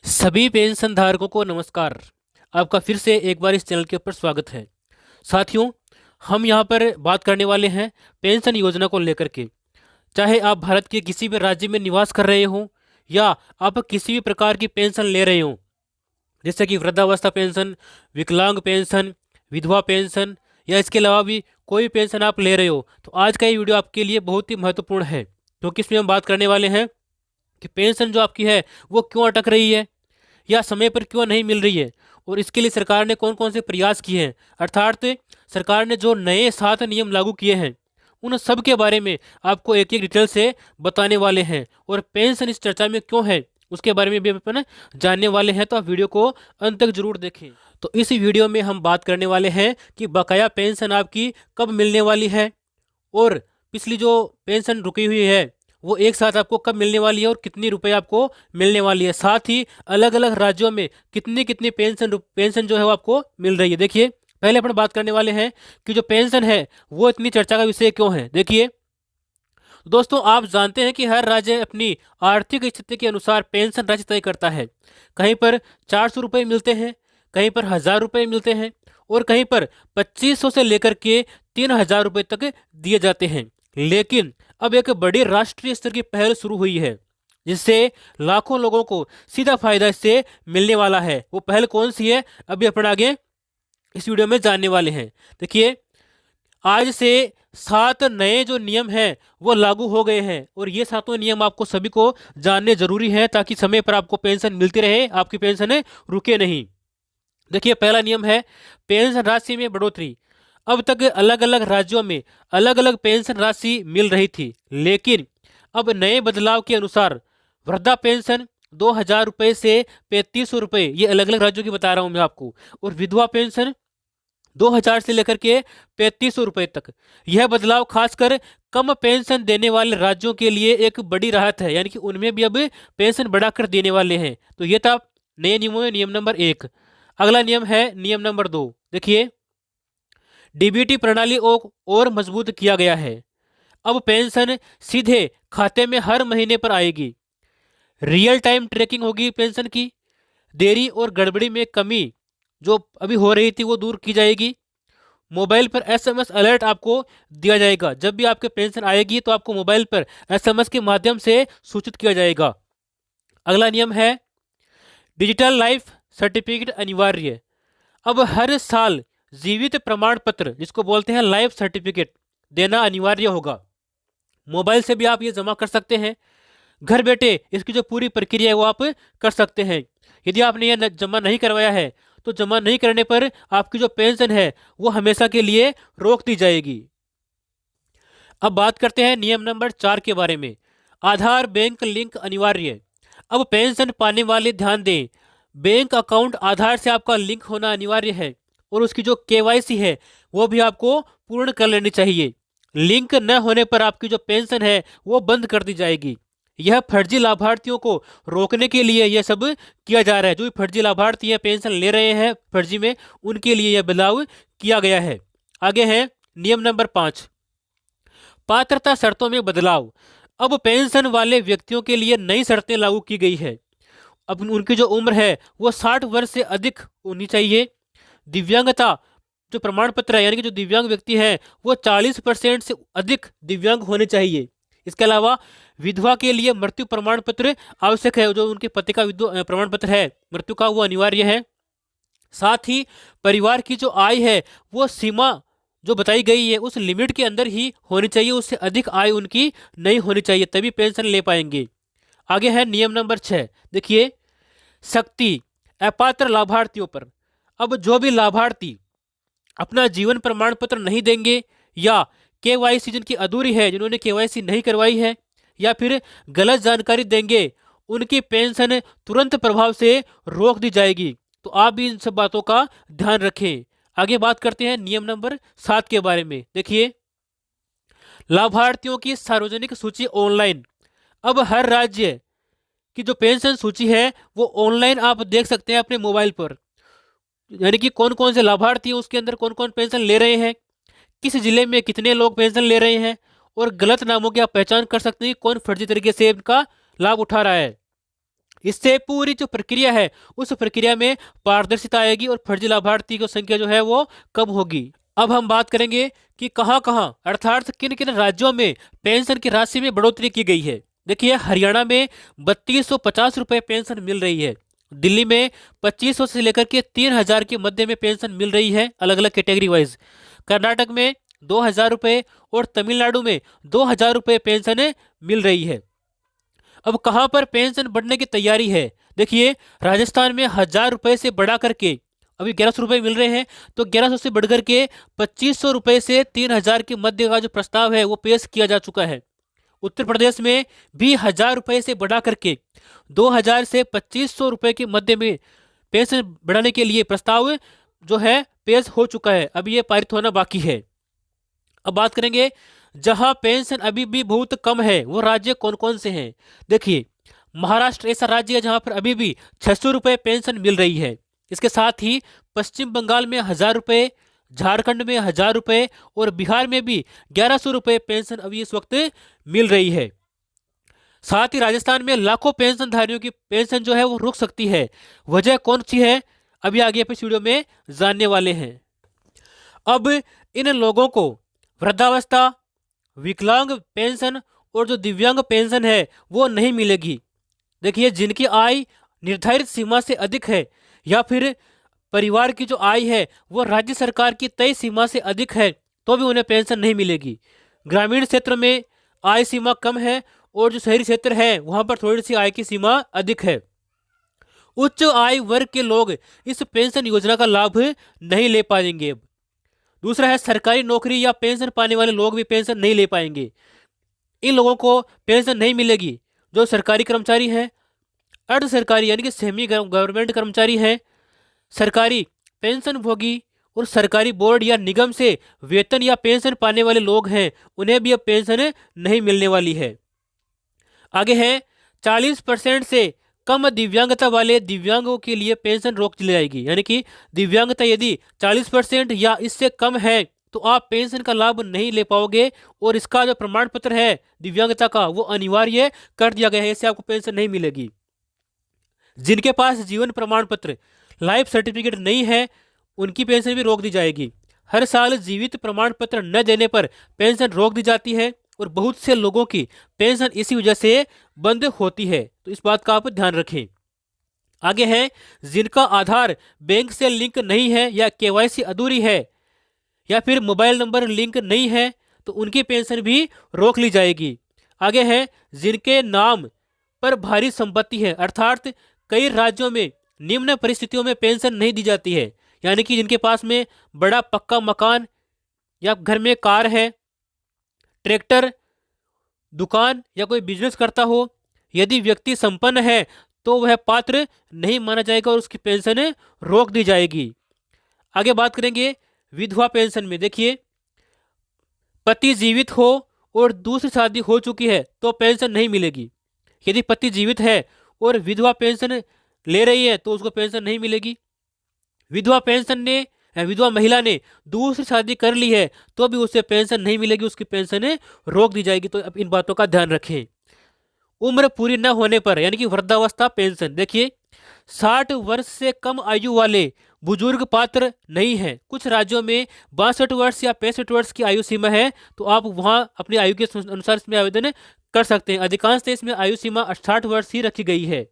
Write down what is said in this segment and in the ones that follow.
सभी पेंशन धारकों को नमस्कार। आपका फिर से एक बार इस चैनल के ऊपर स्वागत है। साथियों, हम यहाँ पर बात करने वाले हैं पेंशन योजना को लेकर के। चाहे आप भारत के किसी भी राज्य में निवास कर रहे हो या आप किसी भी प्रकार की पेंशन ले रहे हो, जैसे कि वृद्धावस्था पेंशन, विकलांग पेंशन, विधवा पेंशन या इसके अलावा भी कोई पेंशन आप ले रहे हो, तो आज का ये वीडियो आपके लिए बहुत ही महत्वपूर्ण है, क्योंकि इसमें हम बात करने वाले हैं कि पेंशन जो आपकी है वो क्यों अटक रही है या समय पर क्यों नहीं मिल रही है, और इसके लिए सरकार ने कौन कौन से प्रयास किए हैं। अर्थात सरकार ने जो नए 7 नियम लागू किए हैं, उन सब के बारे में आपको एक एक डिटेल से बताने वाले हैं, और पेंशन इस चर्चा में क्यों है उसके बारे में भी अपन जानने वाले हैं। तो आप वीडियो को अंत तक जरूर देखें। तो इस वीडियो में हम बात करने वाले हैं कि बकाया पेंशन आपकी कब मिलने वाली है, और पिछली जो पेंशन रुकी हुई है वो एक साथ आपको कब मिलने वाली है और कितनी रुपए आपको मिलने वाली है। साथ ही अलग अलग राज्यों में कितनी कितनी पेंशन जो है वो आपको मिल रही है। देखिए, पहले अपन बात करने वाले हैं कि जो पेंशन है वो इतनी चर्चा का विषय क्यों है। देखिए दोस्तों, आप जानते हैं कि हर राज्य अपनी आर्थिक स्थिति के अनुसार पेंशन राशि तय करता है। कहीं पर 400 रुपये मिलते हैं, कहीं पर 1000 रुपये मिलते हैं, और कहीं पर 2500 से लेकर के 3000 रुपये तक दिए जाते हैं। लेकिन अब एक बड़ी राष्ट्रीय स्तर की पहल शुरू हुई है, जिससे लाखों लोगों को सीधा फायदा इससे मिलने वाला है। वो पहल कौन सी है, अभी अपन आगे इस वीडियो में जानने वाले हैं। देखिए, आज से 7 नए जो नियम हैं वो लागू हो गए हैं, और ये 7 नियम आपको सभी को जानने जरूरी है, ताकि समय पर आपको पेंशन मिलती रहे, आपकी पेंशन रुके नहीं। देखिए, पहला नियम है पेंशन राशि में बढ़ोतरी। अब तक अलग अलग राज्यों में अलग अलग पेंशन राशि मिल रही थी, लेकिन अब नए बदलाव के अनुसार वृद्धा पेंशन 2000 रुपये से 3500 रुपये, ये अलग अलग राज्यों की बता रहा हूं मैं आपको, और विधवा पेंशन 2000 से लेकर के 3500 रुपये तक। यह बदलाव खासकर कम पेंशन देने वाले राज्यों के लिए एक बड़ी राहत है, यानी कि उनमें भी अब पेंशन बढ़ाकर देने वाले हैं। तो ये था नए नियमों में नियम नंबर 1। अगला नियम है नियम नंबर 2। देखिए, डीबीटी प्रणाली और मजबूत किया गया है। अब पेंशन सीधे खाते में हर महीने पर आएगी। रियल टाइम ट्रैकिंग होगी पेंशन की। देरी और गड़बड़ी में कमी जो अभी हो रही थी वो दूर की जाएगी। मोबाइल पर एसएमएस अलर्ट आपको दिया जाएगा। जब भी आपके पेंशन आएगी तो आपको मोबाइल पर एसएमएस के माध्यम से सूचित किया जाएगा। अगला नियम है डिजिटल लाइफ सर्टिफिकेट अनिवार्य। अब हर साल जीवित प्रमाण पत्र, जिसको बोलते हैं लाइफ सर्टिफिकेट, देना अनिवार्य होगा। मोबाइल से भी आप ये जमा कर सकते हैं। घर बैठे इसकी जो पूरी प्रक्रिया है वो आप कर सकते हैं। यदि आपने यह जमा नहीं करवाया है तो जमा नहीं करने पर आपकी जो पेंशन है वो हमेशा के लिए रोक दी जाएगी। अब बात करते हैं नियम नंबर 4 के बारे में। आधार बैंक लिंक अनिवार्य। अब पेंशन पाने वाले ध्यान दें, बैंक अकाउंट आधार से आपका लिंक होना अनिवार्य है, और उसकी जो केवाईसी है वो भी आपको पूर्ण कर लेनी चाहिए। लिंक न होने पर आपकी जो पेंशन है वो बंद कर दी जाएगी। यह फर्जी लाभार्थियों को रोकने के लिए यह सब किया जा रहा है। जो भी फर्जी लाभार्थी है, पेंशन ले रहे हैं फर्जी में, उनके लिए यह बदलाव किया गया है। आगे है नियम नंबर 5, पात्रता शर्तों में बदलाव। अब पेंशन वाले व्यक्तियों के लिए नई शर्तें लागू की गई है। अब उनकी जो उम्र है वो 60 वर्ष से अधिक होनी चाहिए। दिव्यांगता जो प्रमाण पत्र है, यानी कि जो दिव्यांग व्यक्ति है वो 40% से अधिक दिव्यांग होने चाहिए। इसके अलावा विधवा के लिए मृत्यु प्रमाण पत्र आवश्यक है। जो उनके पति का प्रमाण पत्र है मृत्यु का, वो अनिवार्य है। साथ ही परिवार की जो आय है वो सीमा जो बताई गई है उस लिमिट के अंदर ही होनी चाहिए, उससे अधिक आय उनकी नहीं होनी चाहिए, तभी पेंशन ले पाएंगे। आगे है नियम नंबर 6। देखिए, सख्ती अपात्र लाभार्थियों पर। अब जो भी लाभार्थी अपना जीवन प्रमाण पत्र नहीं देंगे, या केवाईसी जिनकी अधूरी है, जिन्होंने केवाईसी नहीं करवाई है, या फिर गलत जानकारी देंगे, उनकी पेंशन तुरंत प्रभाव से रोक दी जाएगी। तो आप भी इन सब बातों का ध्यान रखें। आगे बात करते हैं नियम नंबर 7 के बारे में। देखिए, लाभार्थियों की सार्वजनिक सूची ऑनलाइन। अब हर राज्य की जो पेंशन सूची है वो ऑनलाइन आप देख सकते हैं अपने मोबाइल पर, यानी कि कौन कौन से लाभार्थी हैं, उसके अंदर कौन कौन पेंशन ले रहे हैं, किस जिले में कितने लोग पेंशन ले रहे हैं, और गलत नामों की आप पहचान कर सकते हैं कौन फर्जी तरीके से इनका लाभ उठा रहा है। इससे पूरी जो प्रक्रिया है उस प्रक्रिया में पारदर्शिता आएगी और फर्जी लाभार्थी की संख्या जो है वो कम होगी। अब हम बात करेंगे कि कहां कहां अर्थात किन किन राज्यों में पेंशन की राशि में बढ़ोतरी की गई है। देखिए, हरियाणा में 3250 रुपये पेंशन मिल रही है। दिल्ली में 2500 से लेकर के 3000 के मध्य में पेंशन मिल रही है, अलग अलग कैटेगरी वाइज। कर्नाटक में 2000 रुपये और तमिलनाडु में 2000 रुपये पेंशन मिल रही है। अब कहां पर पेंशन बढ़ने की तैयारी है? देखिए, राजस्थान में 1000 रुपये से बढ़ा करके अभी 1100 रुपये मिल रहे हैं, तो 1100 से बढ़कर के 2500 रुपये से 3000 के मध्य का जो प्रस्ताव है वो पेश किया जा चुका है। उत्तर प्रदेश में भी 1000 रुपये से बढ़ा करके 2000 से 2500 रुपये के मध्य में पेंशन बढ़ाने के लिए प्रस्ताव जो है पेश हो चुका है, अभी ये पारित होना बाकी है। अब बात करेंगे जहां पेंशन अभी भी बहुत कम है वो राज्य कौन कौन से हैं। देखिए, महाराष्ट्र ऐसा राज्य है जहां पर अभी भी 600 रुपये पेंशन मिल रही है। इसके साथ ही पश्चिम बंगाल में 1000 रुपये, झारखंड में 1000 रुपये और बिहार में भी 1100 रुपये पेंशन अभी इस वक्त मिल रही है। साथ ही राजस्थान में लाखों पेंशनधारियों की पेंशन जो है वो रुक सकती है। वजह कौन सी है, अभी आगे इस वीडियो में जानने वाले हैं। अब इन लोगों को वृद्धावस्था, विकलांग पेंशन और जो दिव्यांग पेंशन है वो नहीं मिलेगी। देखिए, जिनकी आय निर्धारित सीमा से अधिक है या फिर परिवार की जो आय है वो राज्य सरकार की तय सीमा से अधिक है तो भी उन्हें पेंशन नहीं मिलेगी। ग्रामीण क्षेत्र में आय सीमा कम है और जो शहरी क्षेत्र है वहां पर थोड़ी सी आय की सीमा अधिक है। उच्च आय वर्ग के लोग इस पेंशन योजना का लाभ नहीं ले पाएंगे। दूसरा है, सरकारी नौकरी या पेंशन पाने वाले लोग भी पेंशन नहीं ले पाएंगे। इन लोगों को पेंशन नहीं मिलेगी। जो सरकारी कर्मचारी हैं, अर्ध सरकारी यानी कि सेमी गवर्नमेंट कर्मचारी हैं, सरकारी पेंशन भोगी और सरकारी बोर्ड या निगम से वेतन या पेंशन पाने वाले लोग हैं, उन्हें भी अब पेंशन नहीं मिलने वाली है। आगे है, 40% से कम दिव्यांगता वाले दिव्यांगों के लिए पेंशन रोक दी जाएगी। यानी कि दिव्यांगता यदि 40% या इससे कम है तो आप पेंशन का लाभ नहीं ले पाओगे और इसका जो प्रमाण पत्र है दिव्यांगता का वो अनिवार्य कर दिया गया है, इससे आपको पेंशन नहीं मिलेगी। जिनके पास जीवन प्रमाण पत्र लाइफ सर्टिफिकेट नहीं है उनकी पेंशन भी रोक दी जाएगी। हर साल जीवित प्रमाण पत्र न देने पर पेंशन रोक दी जाती है और बहुत से लोगों की पेंशन इसी वजह से बंद होती है, तो इस बात का आप ध्यान रखें। आगे है, जिनका आधार बैंक से लिंक नहीं है या केवाईसी अधूरी है या फिर मोबाइल नंबर लिंक नहीं है तो उनकी पेंशन भी रोक ली जाएगी। आगे है, जिनके नाम पर भारी संपत्ति है, अर्थात कई राज्यों में निम्न परिस्थितियों में पेंशन नहीं दी जाती है। यानी कि जिनके पास में बड़ा पक्का मकान या घर में कार है, ट्रैक्टर, दुकान या कोई बिजनेस करता हो, यदि व्यक्ति संपन्न है तो वह पात्र नहीं माना जाएगा और उसकी पेंशन रोक दी जाएगी। आगे बात करेंगे विधवा पेंशन में। देखिए, पति जीवित हो और दूसरी शादी हो चुकी है तो पेंशन नहीं मिलेगी। यदि पति जीवित है और विधवा पेंशन ले रही है तो उसको पेंशन नहीं मिलेगी। विधवा महिला ने दूसरी शादी कर ली है तो भी उसे पेंशन नहीं मिलेगी, उसकी पेंशन रोक दी जाएगी। तो अब इन बातों का ध्यान रखें। उम्र पूरी न होने पर यानी कि वृद्धावस्था पेंशन। देखिए, 60 वर्ष से कम आयु वाले बुजुर्ग पात्र नहीं है। कुछ राज्यों में 62 वर्ष या 65 वर्ष की आयु सीमा है तो आप वहां अपनी आयु के अनुसार इसमें आवेदन कर सकते हैं। अधिकांश देश में आयु सीमा 68 वर्ष ही रखी गई है।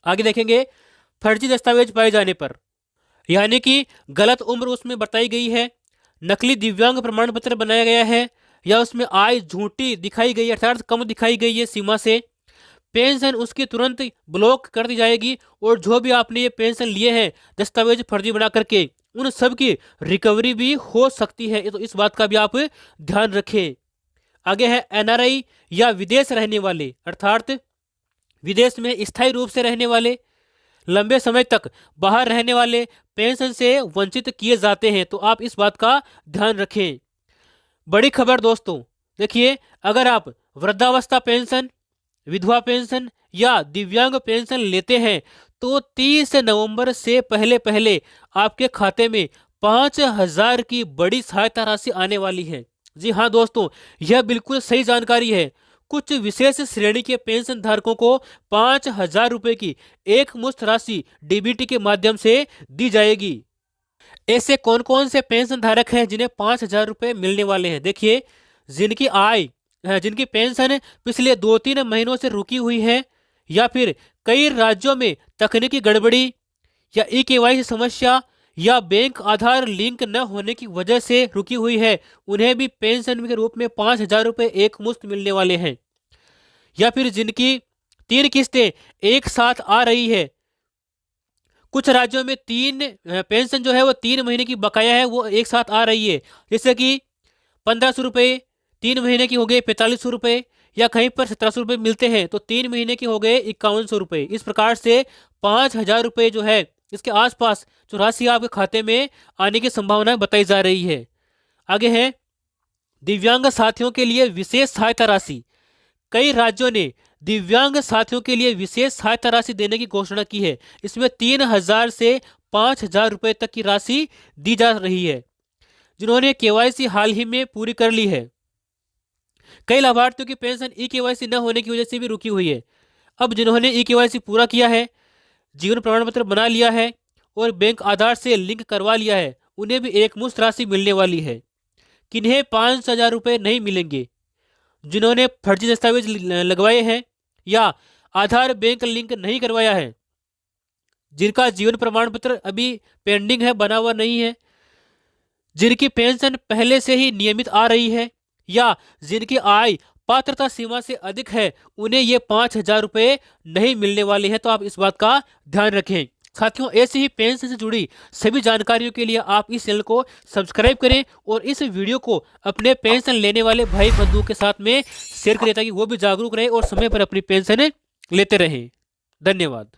आगे देखेंगे, फर्जी दस्तावेज पाए जाने पर, यानी कि गलत उम्र उसमें बताई गई है, नकली दिव्यांग प्रमाण पत्र बनाया गया है या उसमें आय झूठी दिखाई गई अर्थात कम दिखाई गई है सीमा से, पेंशन उसकी तुरंत ब्लॉक कर दी जाएगी। और जो भी आपने ये पेंशन लिए हैं दस्तावेज फर्जी बना करके, उन सब की रिकवरी भी हो सकती है, तो इस बात का भी आप ध्यान रखें। आगे है, एनआरआई या विदेश रहने वाले अर्थात विदेश में स्थायी रूप से रहने वाले, लंबे समय तक बाहर रहने वाले पेंशन से वंचित किए जाते हैं, तो आप इस बात का ध्यान रखें। बड़ी खबर दोस्तों, देखिए, अगर आप वृद्धावस्था पेंशन, विधवा पेंशन या दिव्यांग पेंशन लेते हैं तो 30 नवंबर से पहले पहले आपके खाते में 5000 की बड़ी सहायता राशि आने वाली है। जी हाँ दोस्तों, यह बिल्कुल सही जानकारी है। कुछ विशेष श्रेणी के पेंशन धारकों को 5,000 रुपए की एक मुश्त राशि डीबीटी के माध्यम से दी जाएगी। ऐसे कौन कौन से पेंशन धारक हैं जिन्हें 5,000 रुपए मिलने वाले हैं? देखिए, जिनकी आय जिनकी पेंशन पिछले 2-3 महीनों से रुकी हुई है, या फिर कई राज्यों में तकनीकी गड़बड़ी या ई-केवाईसी समस्या या बैंक आधार लिंक न होने की वजह से रुकी हुई है, उन्हें भी पेंशन के रूप में 5,000 रुपए एक मुश्त मिलने वाले हैं। या फिर जिनकी 3 किस्तें एक साथ आ रही है, कुछ राज्यों में 3 पेंशन जो है वो 3 महीने की बकाया है वो एक साथ आ रही है, जैसे कि 1,500 रुपये 3 महीने की हो गए 4,500 रुपये, या कहीं पर 1,700 रुपये मिलते हैं तो 3 महीने के हो गए 5,100 रुपये। इस प्रकार से 5,000 रुपये जो है इसके आसपास जो राशि आपके खाते में आने की संभावना बताई जा रही है। आगे है दिव्यांग साथियों के लिए विशेष सहायता राशि। कई राज्यों ने दिव्यांग साथियों के लिए विशेष सहायता राशि देने की घोषणा की है। इसमें 3,000 से 5,000 रुपये तक की राशि दी जा रही है जिन्होंने केवाईसी हाल ही में पूरी कर ली है। कई लाभार्थियों की पेंशन ई-केवाईसी न होने की वजह से भी रुकी हुई है। अब जिन्होंने ई-केवाईसी पूरा किया है, जीवन प्रमाण पत्र बना लिया है और बैंक आधार से लिंक करवा लिया है, उन्हें भी एक मुश्त राशि मिलने वाली है। किन्हें 5,000 रुपये नहीं मिलेंगे? जिन्होंने फर्जी दस्तावेज लगवाए हैं या आधार बैंक लिंक नहीं करवाया है, जिनका जीवन प्रमाण पत्र अभी पेंडिंग है, बना हुआ नहीं है, जिनकी पेंशन पहले से ही नियमित आ रही है, या जिनकी आय पात्रता सीमा से अधिक है, उन्हें ये 5,000 रुपये नहीं मिलने वाले हैं। तो आप इस बात का ध्यान रखें। साथियों, ऐसी ही पेंशन से जुड़ी सभी जानकारियों के लिए आप इस चैनल को सब्सक्राइब करें और इस वीडियो को अपने पेंशन लेने वाले भाई बंधुओं के साथ में शेयर करें ताकि वो भी जागरूक रहे और समय पर अपनी पेंशन लेते रहें। धन्यवाद।